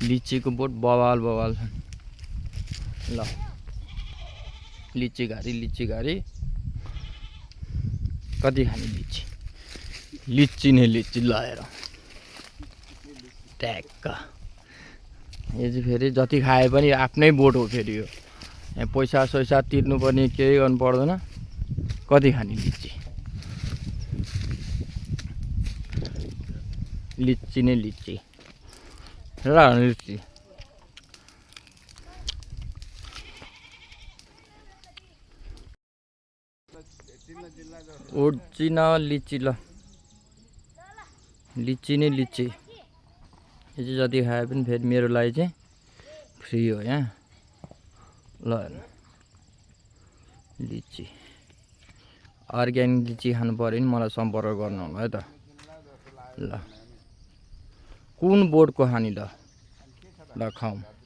लिचीको बोट बवाल बवाल छन् ल लिची घारी कति खाने लिची नै लिची लगाएर ट्याक्क यो चाहिँ फेरि जति खाए पनि आफ्नै बोट हो फेरि यो यहाँ पैसा सैसा तिर्नुपर्ने केही गर्नु पर्दैन कति खाने लिची नै लिची र लिची ओरिजिनल लिची ल लिची नै लिची यो चाहिँ जति खाए पनि फेरि मेरो लागि चाहिँ फ्री हो यहाँ ल लिची अर्ग्यानिक लिची खानु पर्यो नि मलाई सम्पर्क गर्नु होला है त ल कुन बोर्डको खाने ल खाऊँ